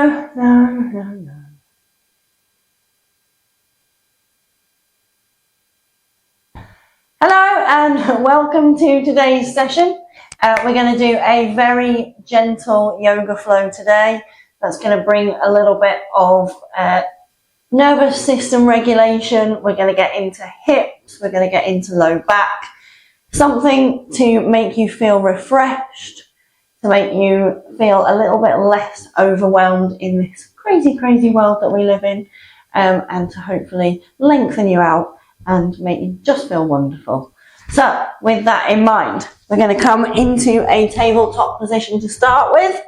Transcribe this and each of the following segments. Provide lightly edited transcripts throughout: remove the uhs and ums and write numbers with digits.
No, no, no, no. Hello and welcome to today's session. We're going to do a very gentle yoga flow today. That's going to bring a little bit of nervous system regulation. We're going to get into hips. We're going to get into low back. Something to make you feel refreshed, to make you feel a little bit less overwhelmed in this crazy, crazy world that we live in, and to hopefully lengthen you out and make you just feel wonderful. So with that in mind, we're going to come into a tabletop position to start with.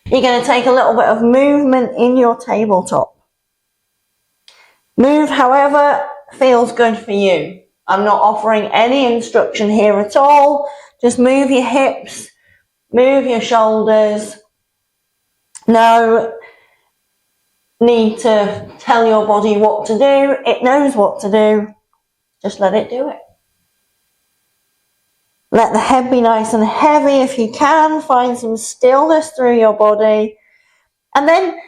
You're going to take a little bit of movement in your tabletop. Move however feels good for you. I'm not offering any instruction here at all. Just move your hips, move your shoulders. No need to tell your body what to do. It knows what to do. Just let it do it. Let the head be nice and heavy if you can. Find some stillness through your body. And then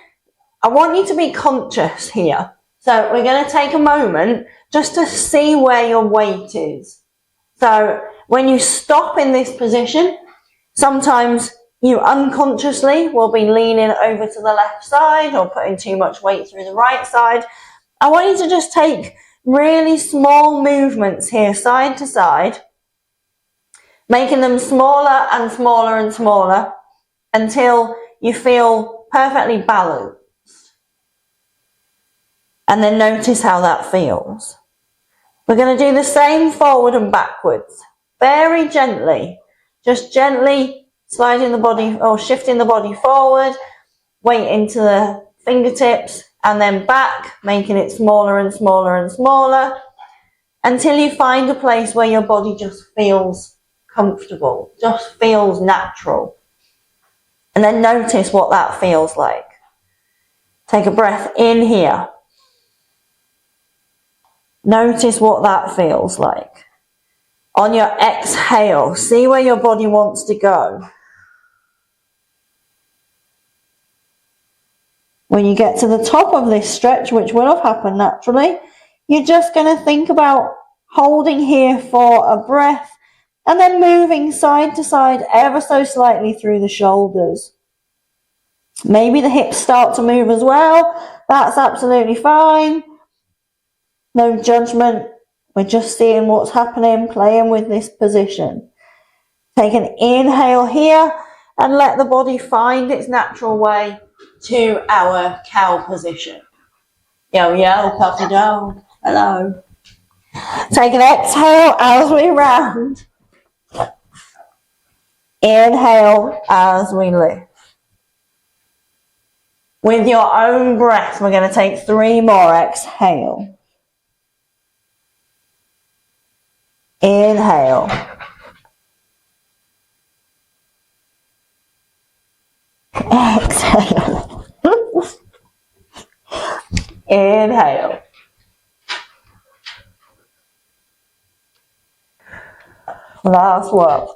I want you to be conscious here. So we're going to take a moment just to see where your weight is. So when you stop in this position, sometimes you unconsciously will be leaning over to the left side or putting too much weight through the right side. I want you to just take really small movements here, side to side, making them smaller and smaller and smaller until you feel perfectly balanced. And then notice how that feels. We're going to do the same forward and backwards. Very gently, just gently sliding the body or shifting the body forward, weight into the fingertips, and then back, making it smaller and smaller and smaller until you find a place where your body just feels comfortable, just feels natural. And then notice what that feels like. Take a breath in here. Notice what that feels like. On your exhale, see where your body wants to go. When you get to the top of this stretch, which will have happened naturally, you're just going to think about holding here for a breath and then moving side to side ever so slightly through the shoulders. Maybe the hips start to move as well. That's absolutely fine. No judgment. We're just seeing what's happening, playing with this position. Take an inhale here and let the body find its natural way to our cow position. Yo, yo, puppy dog. Hello. Take an exhale as we round. Inhale as we lift. With your own breath, we're going to take 3 more. Exhale. Inhale. Exhale. Inhale. Last one.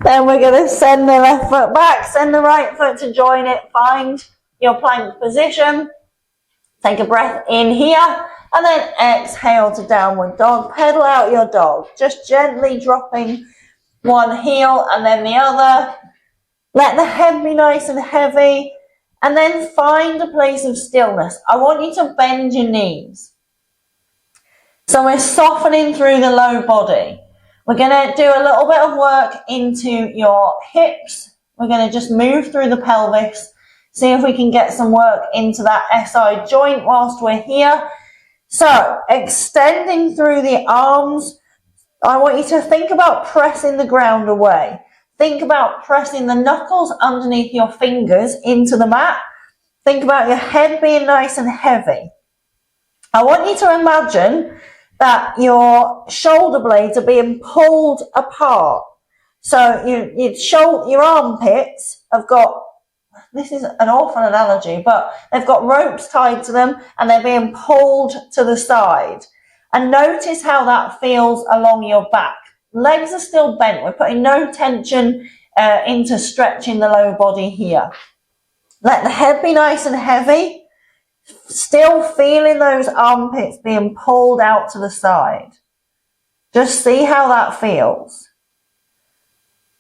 Then we're going to send the left foot back, send the right foot to join it, find your plank position. Take a breath in here and then exhale to downward dog. Pedal out your dog, just gently dropping one heel and then the other. Let the head be nice and heavy and then find a place of stillness. I want you to bend your knees. So we're softening through the low body. We're going to do a little bit of work into your hips. We're going to just move through the pelvis. See if we can get some work into that SI joint whilst we're here. So, extending through the arms. I want you to think about pressing the ground away. Think about pressing the knuckles underneath your fingers into the mat. Think about your head being nice and heavy. I want you to imagine that your shoulder blades are being pulled apart. So your armpits have got, this is an awful analogy, but they've got ropes tied to them and they're being pulled to the side. And notice how that feels along your back. legs are still bent. We're putting no tension into stretching the lower body here. Let the head be nice and heavy. Still feeling those armpits being pulled out to the side. Just see how that feels.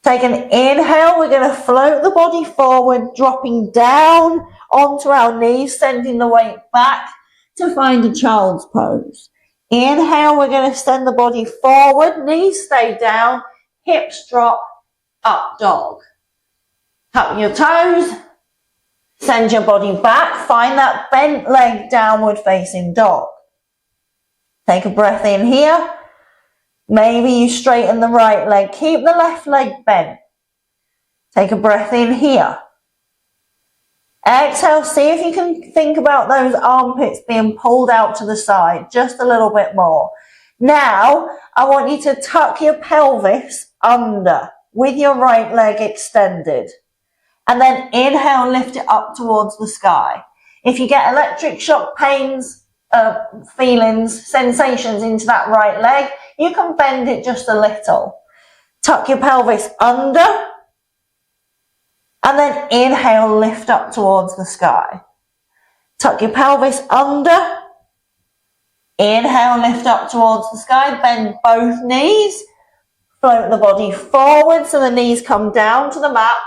Take an inhale. We're going to float the body forward, dropping down onto our knees, sending the weight back to find a child's pose. Inhale, we're going to send the body forward, knees stay down, hips drop, up dog. Tuck your toes, send your body back, find that bent leg, downward facing dog. Take a breath in here. Maybe you straighten the right leg, keep the left leg bent. Take a breath in here. Exhale, see if you can think about those armpits being pulled out to the side, just a little bit more. Now, I want you to tuck your pelvis under with your right leg extended. And then inhale, lift it up towards the sky. If you get electric shock pains, feelings, sensations into that right leg, you can bend it just a little. Tuck your pelvis under. And then inhale, lift up towards the sky. Tuck your pelvis under. Inhale, lift up towards the sky. Bend both knees. Float the body forward so the knees come down to the mat.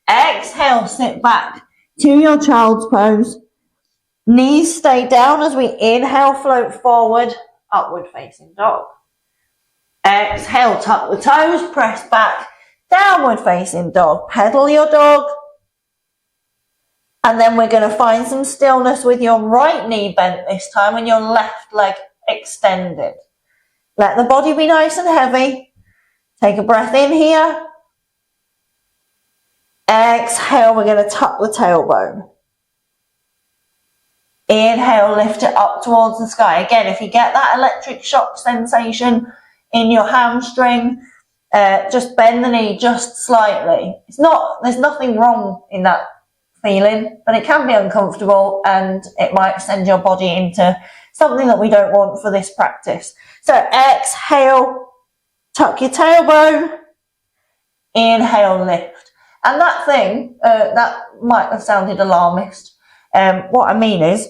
Exhale, sit back to your child's pose. Knees stay down as we inhale, float forward, upward facing dog. Exhale, tuck the toes, press back. Downward facing dog. Pedal your dog. And then we're going to find some stillness with your right knee bent this time and your left leg extended. Let the body be nice and heavy. Take a breath in here. Exhale, we're going to tuck the tailbone. Inhale, lift it up towards the sky. Again, if you get that electric shock sensation in your hamstring, just bend the knee just slightly. There's nothing wrong in that feeling, but it can be uncomfortable and it might send your body into something that we don't want for this practice. So exhale, tuck your tailbone, inhale, lift. And that thing, that might have sounded alarmist. What I mean is,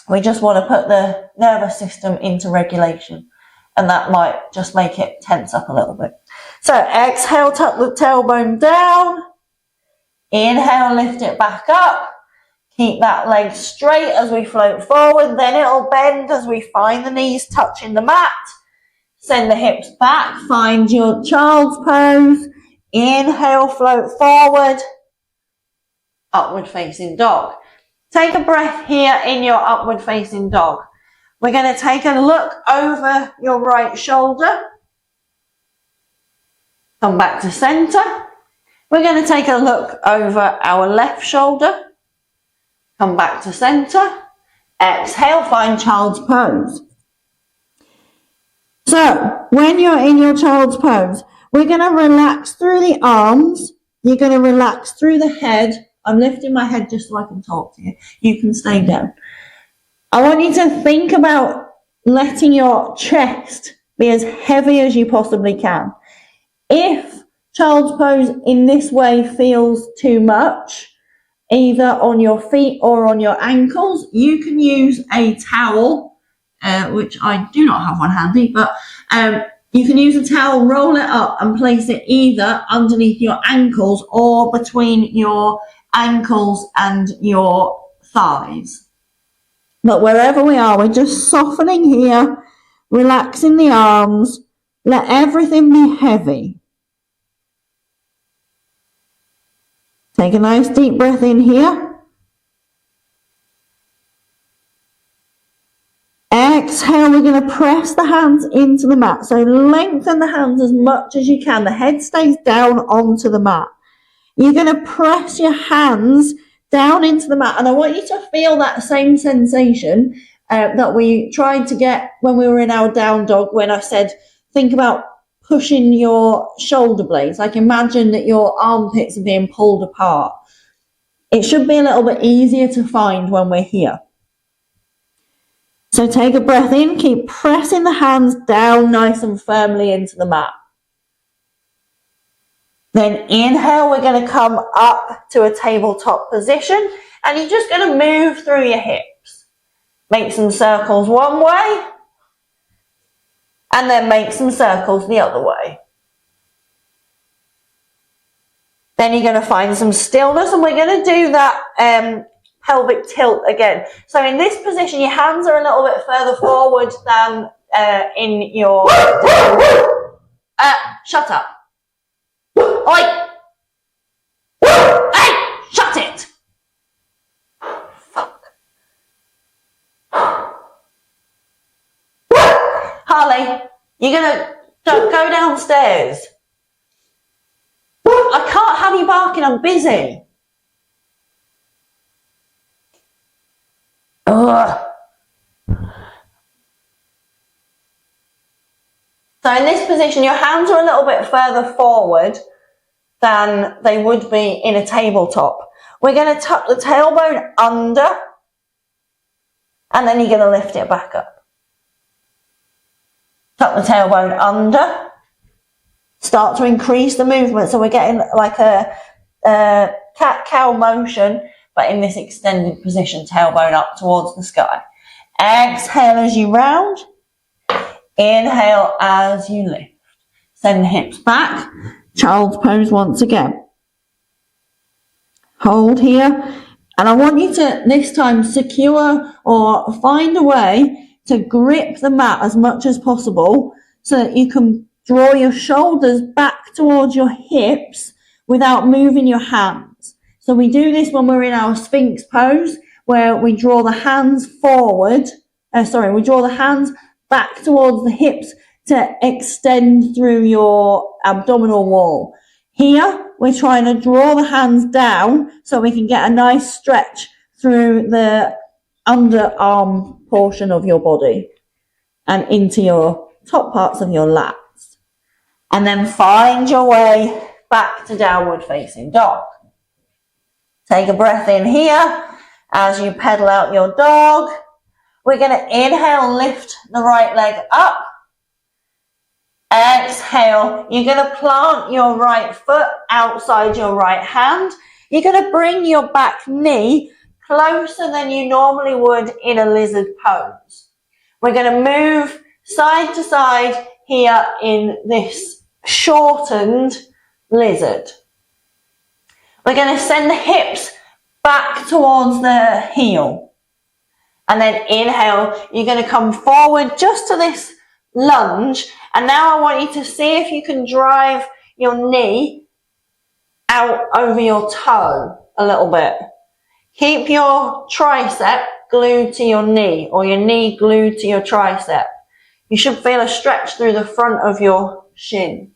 we just want to put the nervous system into regulation. And that might just make it tense up a little bit. So exhale, tuck the tailbone down. Inhale, lift it back up. Keep that leg straight as we float forward. Then it'll bend as we find the knees touching the mat. Send the hips back. Find your child's pose. Inhale, float forward. Upward facing dog. Take a breath here in your upward facing dog. We're going to take a look over your right shoulder. Come back to center. We're going to take a look over our left shoulder. Come back to center. Exhale, find child's pose. So, when you're in your child's pose, we're going to relax through the arms. You're going to relax through the head. I'm lifting my head just so I can talk to you. You can stay down. I want you to think about letting your chest be as heavy as you possibly can. If child's pose in this way feels too much, either on your feet or on your ankles, you can use a towel, which I do not have one handy, but you can use a towel, roll it up and place it either underneath your ankles or between your ankles and your thighs. But wherever we are, we're just softening here, relaxing the arms, let everything be heavy. Take a nice deep breath in here. Exhale, we're going to press the hands into the mat. So lengthen the hands as much as you can. The head stays down onto the mat. You're going to press your hands down into the mat, and I want you to feel that same sensation that we tried to get when we were in our down dog, when I said think about pushing your shoulder blades. Like imagine that your armpits are being pulled apart. It should be a little bit easier to find when we're here. So take a breath in, keep pressing the hands down nice and firmly into the mat. Then inhale, we're going to come up to a tabletop position, and you're just going to move through your hips. Make some circles one way, and then make some circles the other way. Then you're going to find some stillness, and we're going to do that pelvic tilt again. So in this position, your hands are a little bit further forward than in your... shut up. Oi! Hey! Shut it! Fuck. Harley, you're going to go downstairs. I can't have you barking, I'm busy. Ugh. So in this position, your hands are a little bit further forward than they would be in a tabletop. We're going to tuck the tailbone under, and then you're going to lift it back up. Tuck the tailbone under. Start to increase the movement, so we're getting like a cat-cow motion, but in this extended position, tailbone up towards the sky. Exhale as you round. Inhale as you lift. Send the hips back. Child's pose once again. Hold here. And I want you to, this time, secure or find a way to grip the mat as much as possible so that you can draw your shoulders back towards your hips without moving your hands. So we do this when we're in our Sphinx pose, where we draw the hands forward. We draw the hands back towards the hips to extend through your abdominal wall. Here, we're trying to draw the hands down so we can get a nice stretch through the underarm portion of your body and into your top parts of your lats. And then find your way back to downward facing dog. Take a breath in here as you pedal out your dog. We're going to inhale, lift the right leg up. Exhale, you're going to plant your right foot outside your right hand. You're going to bring your back knee closer than you normally would in a lizard pose. We're going to move side to side here in this shortened lizard. We're going to send the hips back towards the heel. And then inhale, you're going to come forward just to this lunge. And now I want you to see if you can drive your knee out over your toe a little bit. Keep your tricep glued to your knee, or your knee glued to your tricep. You should feel a stretch through the front of your shin.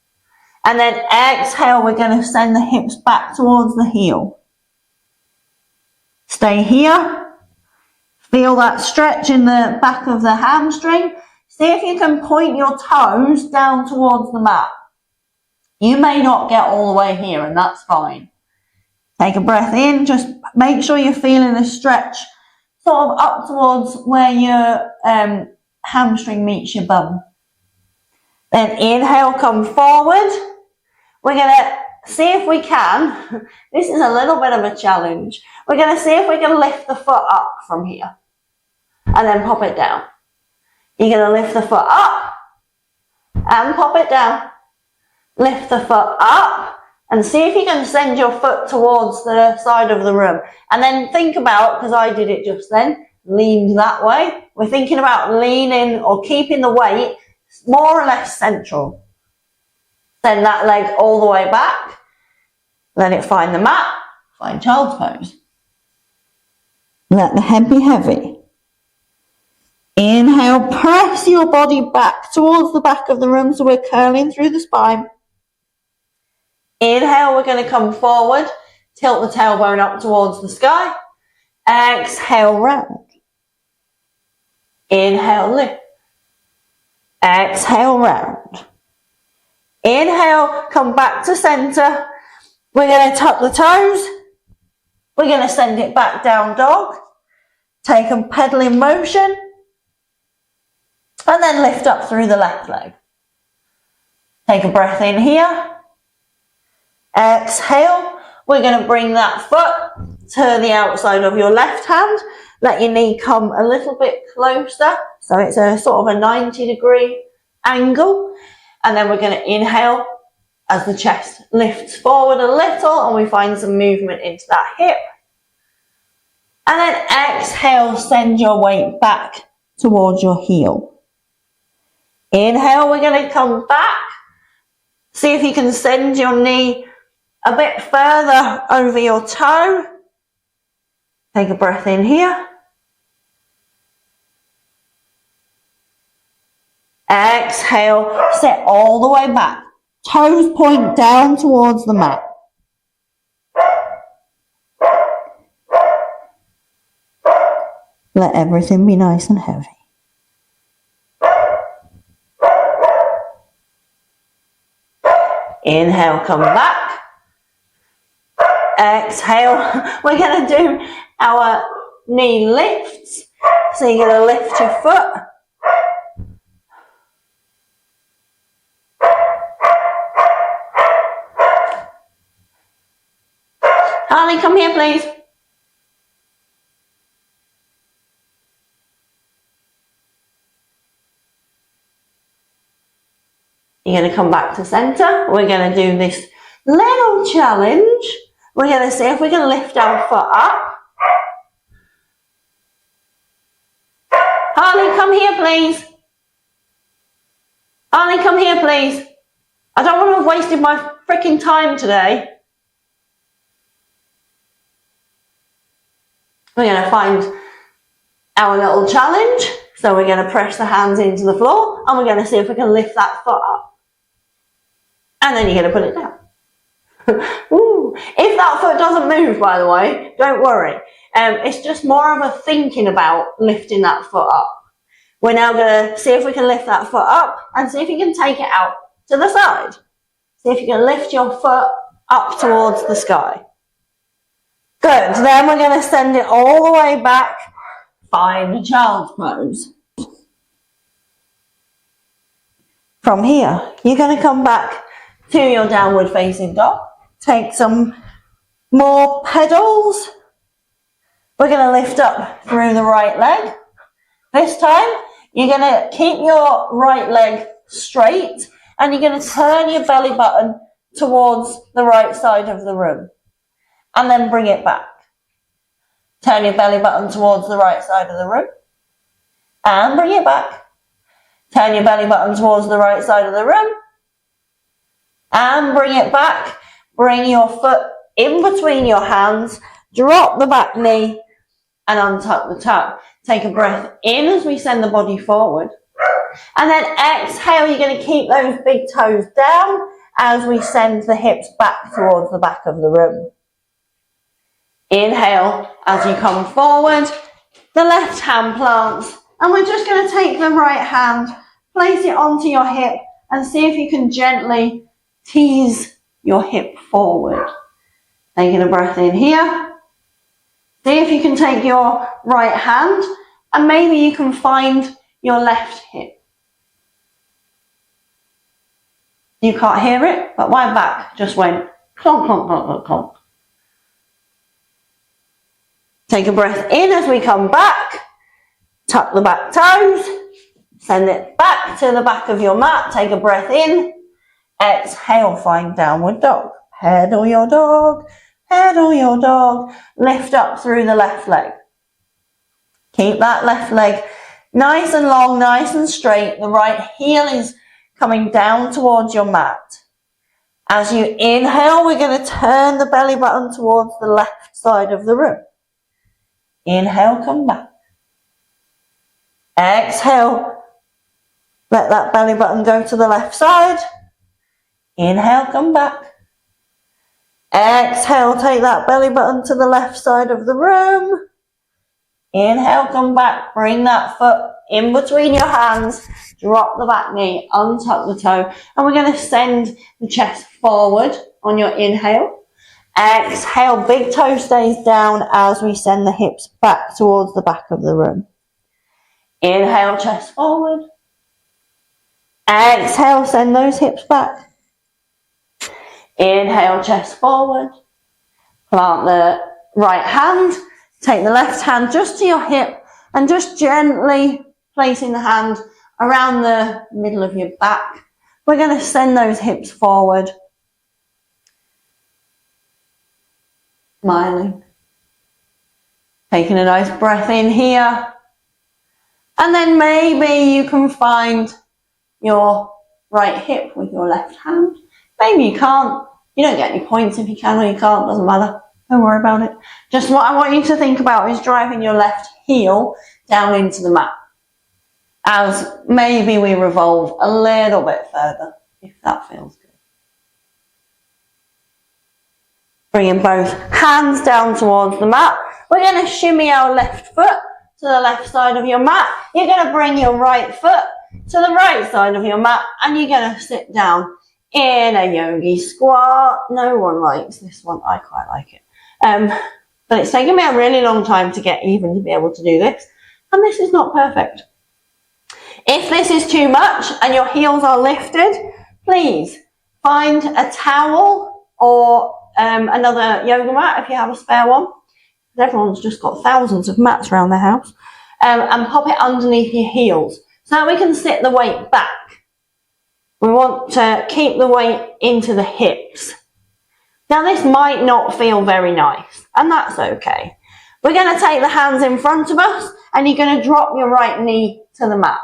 And then exhale, we're going to send the hips back towards the heel. Stay here. Feel that stretch in the back of the hamstring. See if you can point your toes down towards the mat. You may not get all the way here, and that's fine. Take a breath in. Just make sure you're feeling a stretch sort of up towards where your hamstring meets your bum. Then inhale, come forward. We're going to see if we can. This is a little bit of a challenge. We're going to see if we can lift the foot up from here and then pop it down. You're going to lift the foot up and pop it down. Lift the foot up and see if you can send your foot towards the side of the room. And then think about, because I did it just then, leaned that way. We're thinking about leaning or keeping the weight more or less central. Send that leg all the way back. Let it find the mat. Find child's pose. Let the head be heavy. Inhale, press your body back towards the back of the room so we're curling through the spine. Inhale, we're going to come forward. Tilt the tailbone up towards the sky. Exhale, round. Inhale, lift. Exhale, round. Inhale, come back to center. We're going to tuck the toes. We're going to send it back down dog. Take a pedaling motion. And then lift up through the left leg. Take a breath in here. Exhale, we're going to bring that foot to the outside of your left hand. Let your knee come a little bit closer, so it's a sort of a 90-degree angle. And then we're going to inhale as the chest lifts forward a little and we find some movement into that hip. And then exhale, send your weight back towards your heel. Inhale, we're going to come back. See if you can send your knee a bit further over your toe. Take a breath in here. Exhale, sit all the way back. Toes point down towards the mat. Let everything be nice and heavy. Inhale, come back. Exhale, we're going to do our knee lifts. So you're going to lift your foot. Harley, come here, please. You're going to come back to center. We're going to do this little challenge. We're going to see if we can lift our foot up. Harley, come here, please. Harley, come here, please. I don't want to have wasted my freaking time today. We're going to find our little challenge. So we're going to press the hands into the floor and we're going to see if we can lift that foot up. And then you're going to put it down. Ooh. If that foot doesn't move, by the way, don't worry. It's just more of a thinking about lifting that foot up. We're now going to see if we can lift that foot up and see if you can take it out to the side. See if you can lift your foot up towards the sky. Good. Then we're going to send it all the way back. Find a child's pose. From here, you're going to come back to your downward facing dog. Take some more pedals. We're going to lift up through the right leg. This time, you're going to keep your right leg straight and you're going to turn your belly button towards the right side of the room. And then bring it back. Turn your belly button towards the right side of the room. And bring it back. Turn your belly button towards the right side of the room. And bring it back. Bring your foot in between your hands. Drop the back knee and untuck the toe. Take a breath in as we send the body forward. And then exhale, you're going to keep those big toes down as we send the hips back towards the back of the room. Inhale as you come forward. The left hand plants. And we're just going to take the right hand, place it onto your hip and see if you can gently tease your hip forward. Taking a breath in here. See if you can take your right hand and maybe you can find your left hip. You can't hear it, but my back just went clonk, clonk, clonk, clonk, clonk. Take a breath in as we come back. Tuck the back toes. Send it back to the back of your mat. Take a breath in. Exhale, find downward dog. Pedal your dog. Pedal your dog. Lift up through the left leg. Keep that left leg nice and long, nice and straight. The right heel is coming down towards your mat. As you inhale, we're going to turn the belly button towards the left side of the room. Inhale, come back. Exhale, let that belly button go to the left side. Inhale, come back. Exhale, take that belly button to the left side of the room. Inhale, come back. Bring that foot in between your hands. Drop the back knee, untuck the toe. And we're going to send the chest forward on your inhale. Exhale, big toe stays down as we send the hips back towards the back of the room. Inhale, chest forward. Exhale, send those hips back. Inhale, chest forward. Plant the right hand. Take the left hand just to your hip and just gently placing the hand around the middle of your back. We're going to send those hips forward. Smiling. Taking a nice breath in here. And then maybe you can find your right hip with your left hand. Maybe you can't. You don't get any points if you can or you can't. Doesn't matter. Don't worry about it. Just what I want you to think about is driving your left heel down into the mat. As maybe we revolve a little bit further, if that feels good. Bringing both hands down towards the mat. We're going to shimmy our left foot to the left side of your mat. You're going to bring your right foot to the right side of your mat and you're going to sit down in a yogi squat. No one likes this one. I quite like it. But it's taken me a really long time to get even to be able to do this. And this is not perfect. If this is too much and your heels are lifted, please find a towel or another yoga mat if you have a spare one. Everyone's just got thousands of mats around their house. And pop it underneath your heels so that we can sit the weight back. We want to keep the weight into the hips. Now this might not feel very nice, and that's okay. We're going to take the hands in front of us, and you're going to drop your right knee to the mat.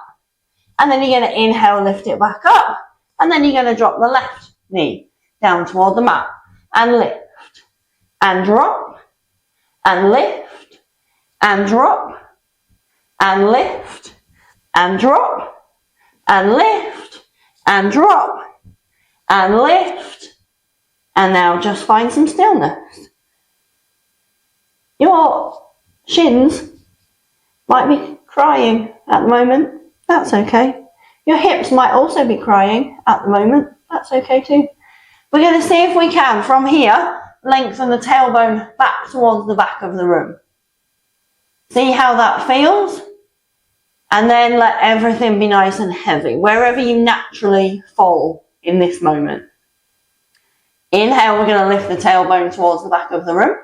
And then you're going to inhale, lift it back up, and then you're going to drop the left knee down toward the mat, and lift, and drop, and lift, and drop, and lift, and drop, and lift, and drop, and lift, and now just find some stillness. Your shins might be crying at the moment. That's okay. Your hips might also be crying at the moment. That's okay too. We're going to see if we can, from here, lengthen the tailbone back towards the back of the room. See how that feels? And then let everything be nice and heavy, wherever you naturally fall in this moment. Inhale, we're going to lift the tailbone towards the back of the room.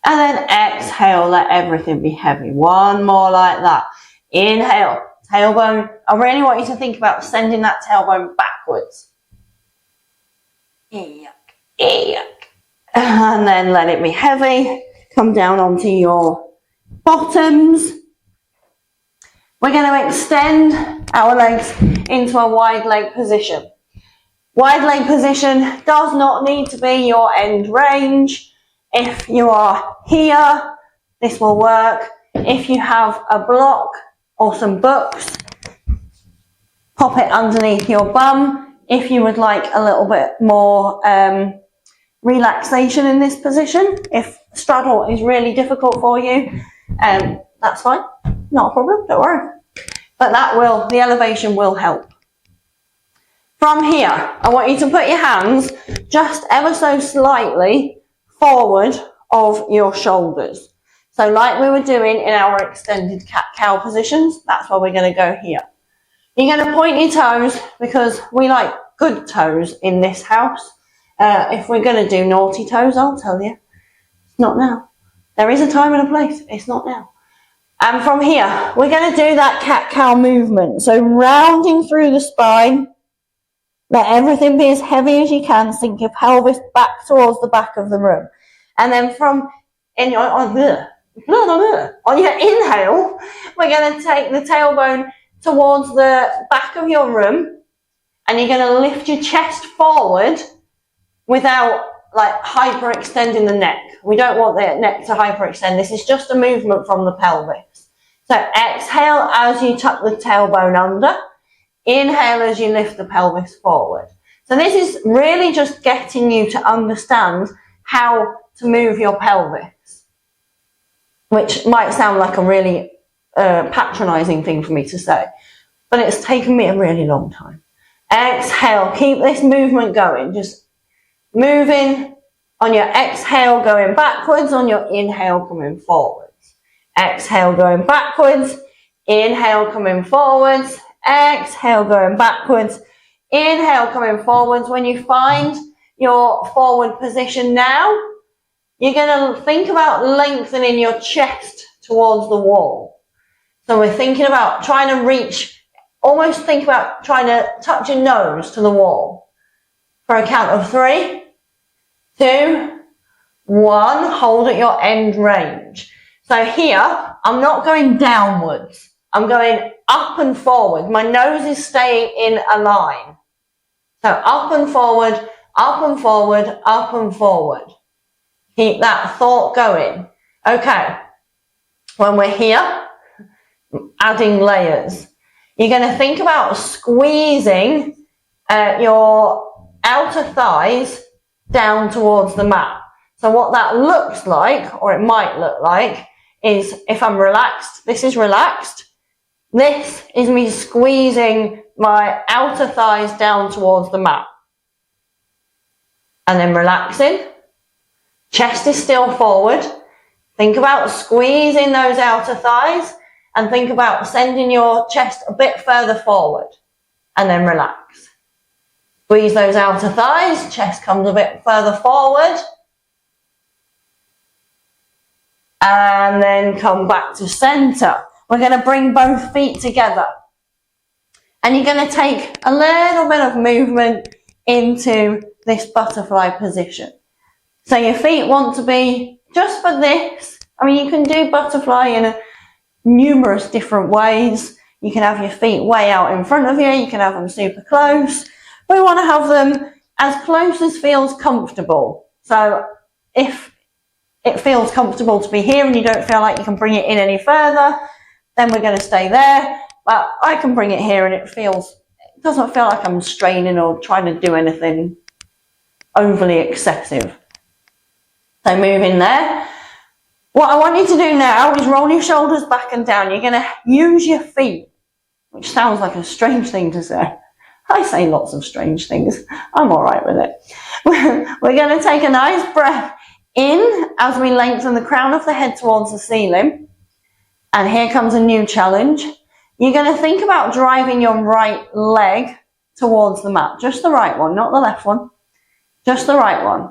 And then exhale, let everything be heavy. One more like that. Inhale, tailbone. I really want you to think about sending that tailbone backwards. And then let it be heavy. Come down onto your bottoms. We're going to extend our legs into a wide leg position. Wide leg position does not need to be your end range. If you are here, this will work. If you have a block or some books, pop it underneath your bum. If you would like a little bit more relaxation in this position, if straddle is really difficult for you, that's fine. Not a problem, don't worry. But the elevation will help. From here, I want you to put your hands just ever so slightly forward of your shoulders. So like we were doing in our extended cat-cow positions, that's where we're going to go here. You're going to point your toes because we like good toes in this house. If we're going to do naughty toes, I'll tell you, it's not now. There is a time and a place, it's not now. And from here, we're going to do that cat-cow movement. So rounding through the spine, let everything be as heavy as you can. Sink your pelvis back towards the back of the room. And then on your inhale, we're going to take the tailbone towards the back of your room. And you're going to lift your chest forward without hyperextending the neck. We don't want the neck to hyperextend. This is just a movement from the pelvis. So exhale as you tuck the tailbone under. Inhale as you lift the pelvis forward. So this is really just getting you to understand how to move your pelvis, which might sound like a really patronizing thing for me to say, but it's taken me a really long time. Exhale, keep this movement going, just moving on your exhale, going backwards, on your inhale, coming forwards. Exhale, going backwards, inhale, coming forwards. Exhale, going backwards. Inhale, coming forwards. When you find your forward position now, you're going to think about lengthening your chest towards the wall. So we're thinking about trying to reach, almost think about trying to touch your nose to the wall. For a count of 3, 2, 1, hold at your end range. So here, I'm not going downwards. I'm going up and forward. My nose is staying in a line. So up and forward, up and forward, up and forward. Keep that thought going. Okay, when we're here, adding layers, you're going to think about squeezing your outer thighs down towards the mat. So what that looks like, or it might look like, is if I'm relaxed, this is relaxed. This is me squeezing my outer thighs down towards the mat. And then relaxing. Chest is still forward. Think about squeezing those outer thighs and think about sending your chest a bit further forward. And then relax. Squeeze those outer thighs, chest comes a bit further forward. And then come back to center. We're going to bring both feet together. And you're going to take a little bit of movement into this butterfly position. So your feet want to be, just for this, I mean, you can do butterfly in numerous different ways. You can have your feet way out in front of you. You can have them super close. We want to have them as close as feels comfortable. So if it feels comfortable to be here and you don't feel like you can bring it in any further, then we're going to stay there. But I can bring it here and it doesn't feel like I'm straining or trying to do anything overly excessive. So move in there. What I want you to do now is roll your shoulders back and down. You're going to use your feet, which sounds like a strange thing to say. I say lots of strange things. I'm all right with it. We're going to take a nice breath in as we lengthen the crown of the head towards the ceiling. And here comes a new challenge. You're going to think about driving your right leg towards the mat. Just the right one, not the left one. Just the right one.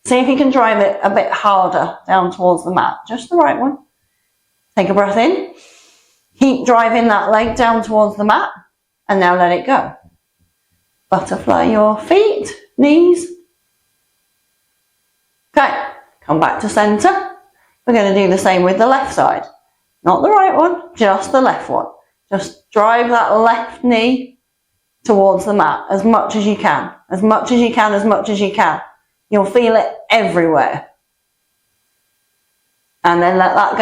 See if you can drive it a bit harder down towards the mat. Just the right one. Take a breath in. Keep driving that leg down towards the mat. And now let it go. Butterfly your feet, knees. Okay, come back to center. We're going to do the same with the left side. Not the right one, just the left one. Just drive that left knee towards the mat as much as you can. As much as you can, as much as you can. You'll feel it everywhere. And then let that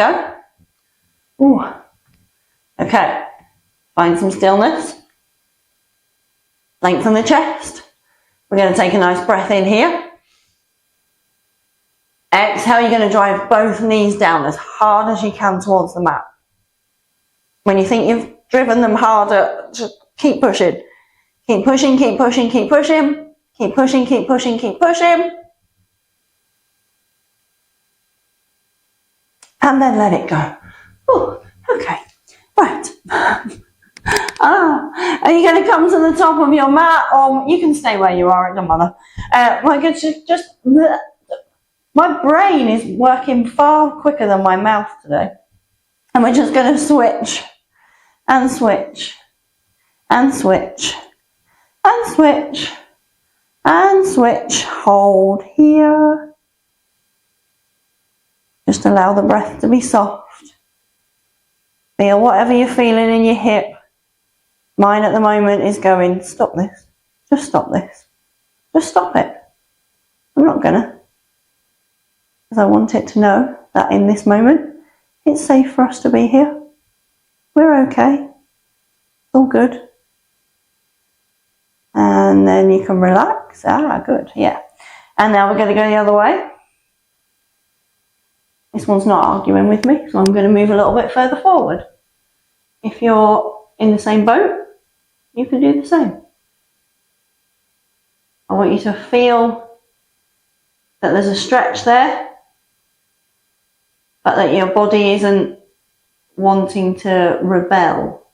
go. Ooh. Okay, find some stillness. Lengthen the chest. We're going to take a nice breath in here. Exhale, you're going to drive both knees down as hard as you can towards the mat. When you think you've driven them harder, just keep pushing. Keep pushing, keep pushing, keep pushing. Keep pushing, keep pushing, keep pushing. And then let it go. Ooh, okay, right. Are you going to come to the top of your mat, or you can stay where you are, it doesn't matter. We're going to just, my brain is working far quicker than my mouth today. And we're just going to switch, and switch, and switch, and switch, and switch. Hold here. Just allow the breath to be soft. Feel whatever you're feeling in your hip. Mine at the moment is going, stop this. Just stop this. Just stop it. I'm not gonna. Because I want it to know that in this moment, it's safe for us to be here. We're okay. It's all good. And then you can relax. Good, yeah. And now we're going to go the other way. This one's not arguing with me, so I'm going to move a little bit further forward. If you're in the same boat, you can do the same. I want you to feel that there's a stretch there, but that your body isn't wanting to rebel,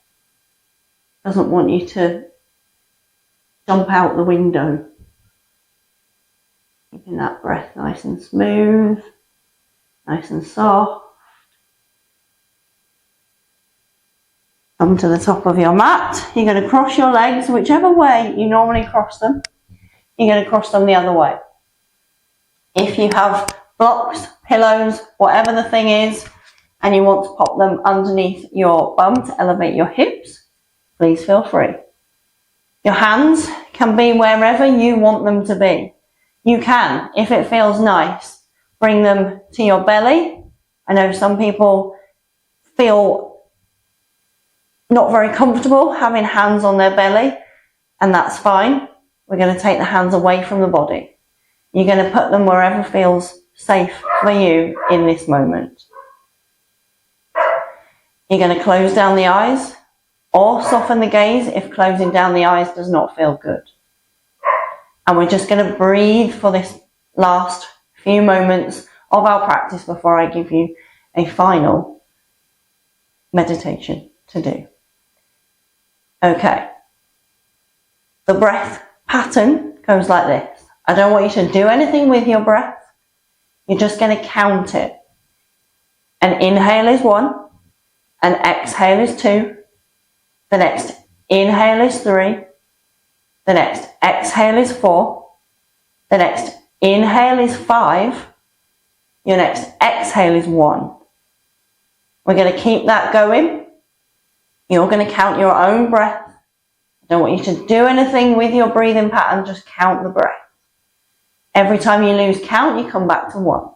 doesn't want you to jump out the window. Keeping that breath nice and smooth, nice and soft. Come to the top of your mat. You're going to cross your legs whichever way you normally cross them. You're going to cross them the other way. If you have blocks, pillows, whatever the thing is, and you want to pop them underneath your bum to elevate your hips, please feel free. Your hands can be wherever you want them to be. You can, if it feels nice, bring them to your belly. I know some people feel not very comfortable having hands on their belly, and that's fine. We're going to take the hands away from the body. You're going to put them wherever feels safe for you in this moment. You're going to close down the eyes or soften the gaze if closing down the eyes does not feel good. And we're just going to breathe for this last few moments of our practice before I give you a final meditation to do. Okay. The breath pattern goes like this. I don't want you to do anything with your breath. You're just going to count it. An inhale is 1. An exhale is 2. The next inhale is 3. The next exhale is 4. The next inhale is 5. Your next exhale is 1. We're going to keep that going. You're going to count your own breath. I don't want you to do anything with your breathing pattern, just count the breath. Every time you lose count, you come back to 1.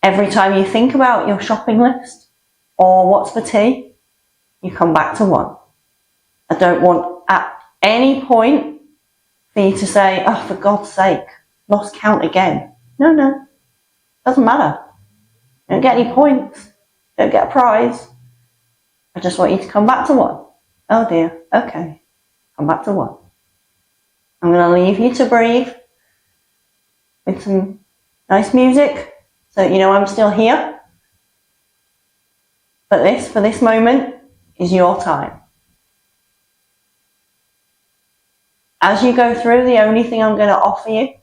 Every time you think about your shopping list or what's for tea, you come back to 1. I don't want at any point for you to say, oh, for God's sake, lost count again. No, doesn't matter. You don't get any points. You don't get a prize. I just want you to come back to 1. Oh dear, okay, come back to 1. I'm going to leave you to breathe with some nice music so that you know I'm still here. But this, for this moment, is your time. As you go through, the only thing I'm going to offer you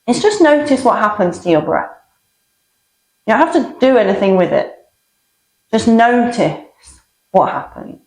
is just notice what happens to your breath. You don't have to do anything with it. Just notice what happens.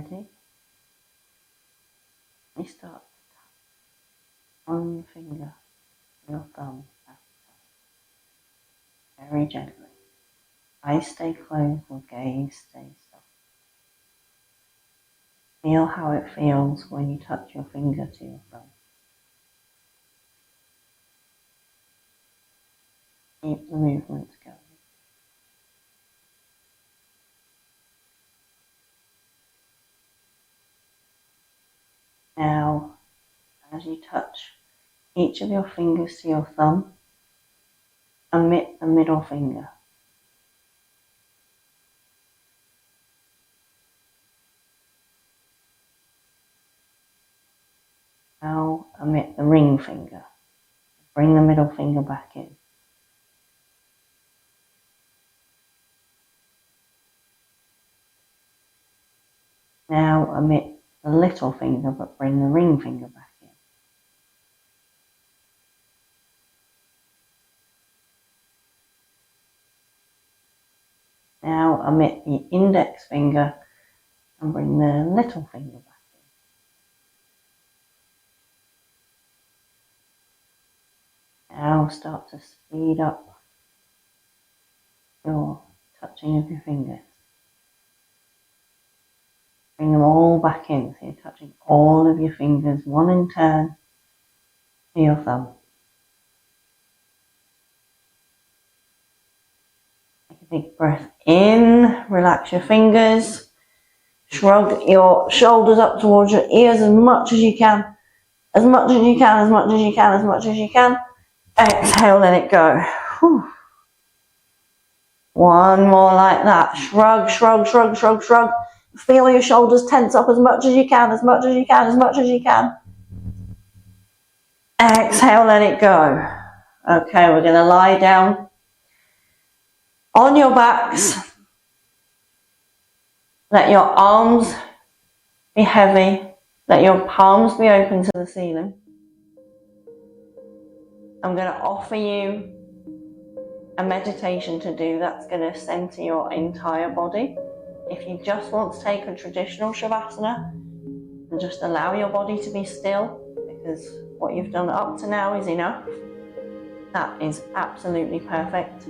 ready, you start to tap on your finger, your thumb, very gently. Eyes stay closed or gaze stays soft. Feel how it feels when you touch your finger to your thumb. Keep the movement going. Now, as you touch each of your fingers to your thumb, omit the middle finger. Now, omit the ring finger. Bring the middle finger back in. Now, omit the little finger, but bring the ring finger back in. Now, omit the index finger and bring the little finger back in. Now, start to speed up your touching of your fingers. Bring them all back in, so you're touching all of your fingers, one in turn, to your thumb. Take a big breath in, relax your fingers, shrug your shoulders up towards your ears as much as you can, as much as you can, as much as you can, as much as you can. Exhale, let it go. Whew. One more like that. Shrug, shrug, shrug, shrug, shrug. Feel your shoulders tense up as much as you can, as much as you can, as much as you can. Exhale, let it go. Okay, we're going to lie down on your backs. Let your arms be heavy. Let your palms be open to the ceiling. I'm going to offer you a meditation to do that's going to center your entire body. If you just want to take a traditional shavasana and just allow your body to be still, because what you've done up to now is enough, that is absolutely perfect.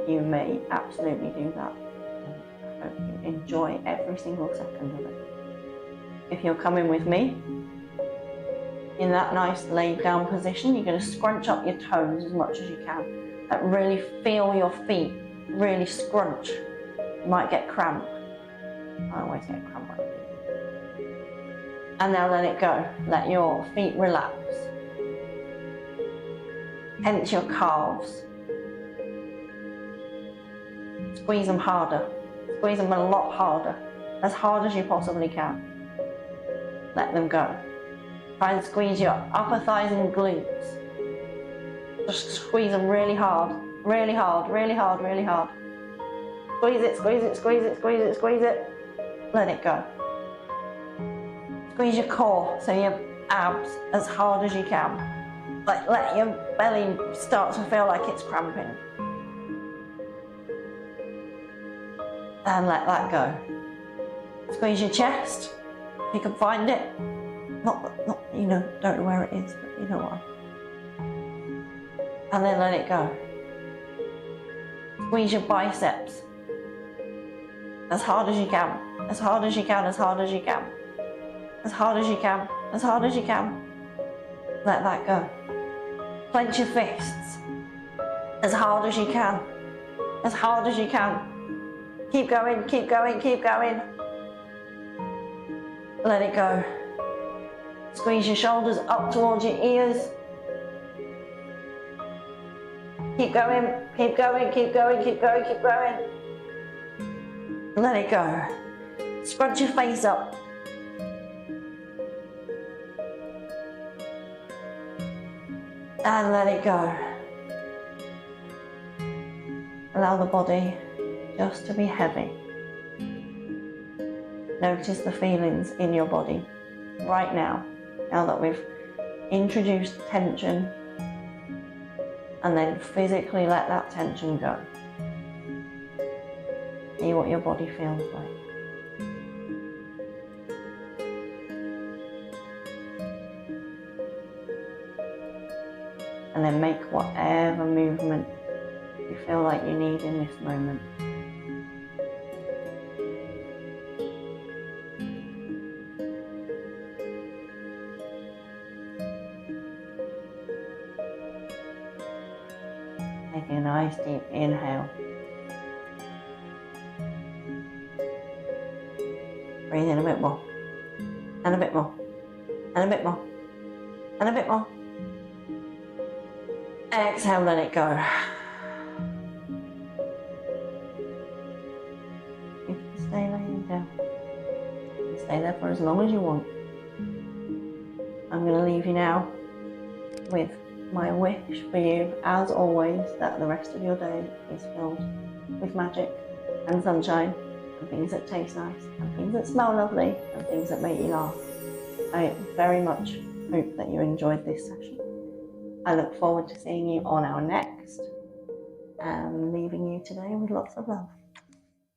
You may absolutely do that. I hope you enjoy every single second of it. If you're coming with me, in that nice laid down position, you're going to scrunch up your toes as much as you can. Like really feel your feet really scrunch. You might get cramp. I always get cramp on it. And now let it go. Let your feet relax. Tense your calves. Squeeze them harder. Squeeze them a lot harder. As hard as you possibly can. Let them go. Try and squeeze your upper thighs and glutes. Just squeeze them really hard. Really hard, really hard, really hard. Squeeze it, squeeze it, squeeze it, squeeze it, squeeze it. Let it go. Squeeze your core, so your abs, as hard as you can. Like let your belly start to feel like it's cramping. And let that go. Squeeze your chest, if you can find it. Not, don't know where it is, but you know what. And then let it go. Squeeze your biceps. As hard as you can. As hard as you can, as hard as you can. As hard as you can, as hard as you can. Let that go. Clench your fists. As hard as you can. As hard as you can. Keep going, keep going, keep going. Let it go. Squeeze your shoulders up towards your ears. Keep going, keep going, keep going, keep going, keep going. Let it go. Scrunch your face up. And let it go. Allow the body just to be heavy. Notice the feelings in your body right now. Now that we've introduced tension, and then physically let that tension go. See what your body feels like. and then make whatever movement you feel like you need in this moment. Taking a nice deep inhale. Breathe in a bit more, and a bit more, and a bit more, and a bit more. Exhale, let it go. You can stay laying down. You can stay there for as long as you want. I'm going to leave you now with my wish for you, as always, that the rest of your day is filled with magic and sunshine and things that taste nice and things that smell lovely and things that make you laugh. I very much hope that you enjoyed this session. I look forward to seeing you on our next, and leaving you today with lots of love.